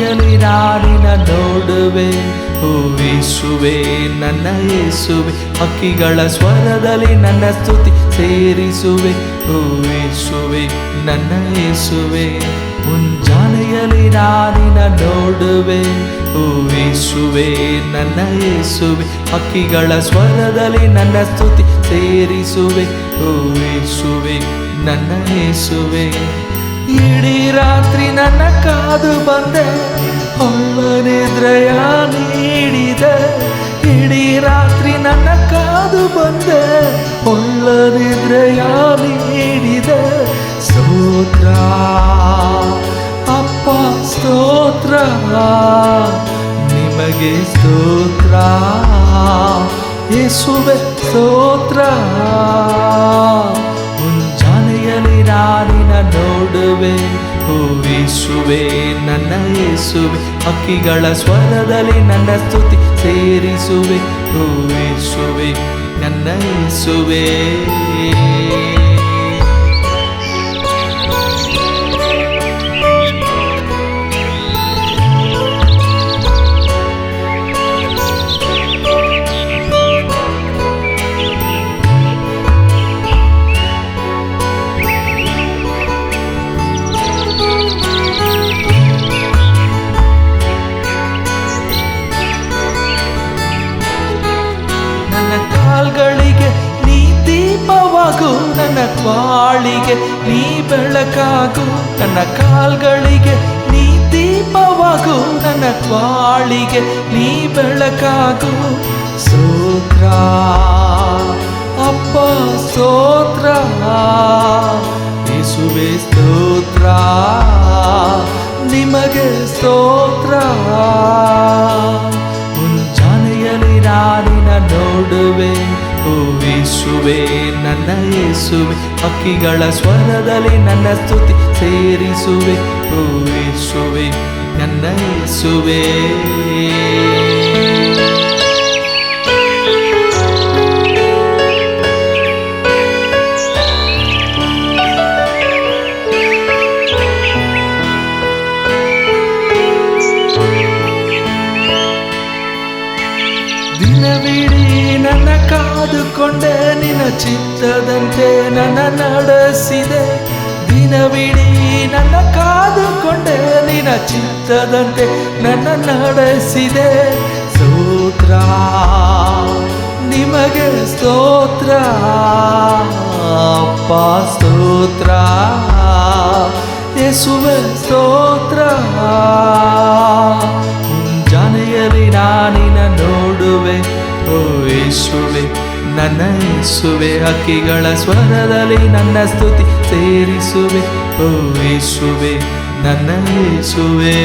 ಮುಂಜಾನೆಯಲ್ಲಿ ನಾನಿನ ನೋಡುವೆ. ಓ ಯೇಸುವೆ ನನ್ನ ಯೇಸುವೆ, ಹಕ್ಕಿಗಳ ಸ್ವರದಲ್ಲಿ ನನ್ನ ಸ್ತುತಿ ಸೇರಿಸುವೆ. ಓ ಯೇಸುವೆ ನನ್ನ ಯೇಸುವೆ, ಮುಂಜಾನೆಯಲ್ಲಿ ನಾನಿನ ನೋಡುವೆ. ಓ ಯೇಸುವೆ ನನ್ನ ಯೇಸುವೆ, ಹಕ್ಕಿಗಳ ಸ್ವರದಲ್ಲಿ ನನ್ನ ಸ್ತುತಿ ಸೇರಿಸುವೆ. ಓ ಯೇಸುವೆ ನನ್ನ ಯೇಸುವೆ, ಇಡೀ ರಾತ್ರಿ ನನ್ನ ಕಾದು ಬಂದೆ, ಹೊಳ್ಳನಿದ್ರೆಯ ನೀಡಿದೆ. ಇಡೀ ರಾತ್ರಿ ನನ್ನ ಕಾದು ಬಂದೆ, ಹೊಳ್ಳನಿದ್ರೆಯ ನೀಡಿದೆ. ಸ್ತೋತ್ರ ಅಪ್ಪ ಸ್ತೋತ್ರ, ನಿಮಗೆ ಸ್ತೋತ್ರ ಯೇಸುವೆ ಸ್ತೋತ್ರ. ಮುಂಜಾನೆಯಲ್ಲಿ ನಾನಿನ ನೋಡುವೆ. ಓ ಯೇಸುವೆ ನನ್ನ ಯೇಸುವೆ, ಹಕ್ಕಿಗಳ ಸ್ವರದಲ್ಲಿ ನನ್ನ ಸ್ತುತಿ ಸೇರಿಸುವೆ. ಓ ಯೇಸುವೆ ನನ್ನ ಯೇಸುವೆ. ಕಾಲ್ಗಳಿಗೆ ನೀ ದೀಪವಾಗು, ನನ್ನ ಬಾಳಿಗೆ ನೀ ಬೆಳಕಾಗು. ನನ್ನ ಕಾಲ್ಗಳಿಗೆ ನೀ ದೀಪವಾಗು, ನನ್ನ ಬಾಳಿಗೆ ನೀ ಬೆಳಕಾಗು. ಸ್ತೋತ್ರ ಅಪ್ಪ ಸ್ತೋತ್ರ ಯೇಸುವೆ ಸ್ತೋತ್ರ, ನಿಮಗೆ ಸ್ತೋತ್ರ. ಮುಂಜಾನೆಯಲ್ಲಿ ನಾನಿನ ನೋಡುವೆ. ಓ ಯೇಸುವೆ ನನ್ನ ಯೇಸುವೆ, ಹಕ್ಕಿಗಳ ಸ್ವರದಲ್ಲಿ ನನ್ನ ಸ್ತುತಿ ಸೇರಿಸುವೆ. ಓ ಯೇಸುವೆ ನನ್ನ ಯೇಸುವೆ. ದಿನವಿಡೀ ನನ್ನ ಕಾದುಕೊಂಡೆ, ನಿನ್ನ ಚಿತ್ತದಂತೆ ನನ್ನ ನಡೆಸಿದೆ. ದಿನವಿಡೀ ನನ್ನ ಕಾದುಕೊಂಡೆ, ನಿನ್ನ ಚಿತ್ತದಂತೆ ನನ್ನ ನಡೆಸಿದೆ. ಸ್ತೋತ್ರ ನಿಮಗೆ ಸ್ತೋತ್ರ ಅಪ್ಪ ಸ್ತೋತ್ರ ಯೇಸುವೆ ಸ್ತೋತ್ರ. ಮುಂಜಾನೆಯಲ್ಲಿ ನಾನಿನ ನೋಡುವೆ. ಓ ಯೇಸುವೆ ನನ್ನ ಯೇಸುವೆ, ಹಕ್ಕಿಗಳ ಸ್ವರದಲ್ಲಿ ನನ್ನ ಸ್ತುತಿ ಸೇರಿಸುವೆ. ಓ ಯೇಸುವೆ ನನ್ನ ಯೇಸುವೆ.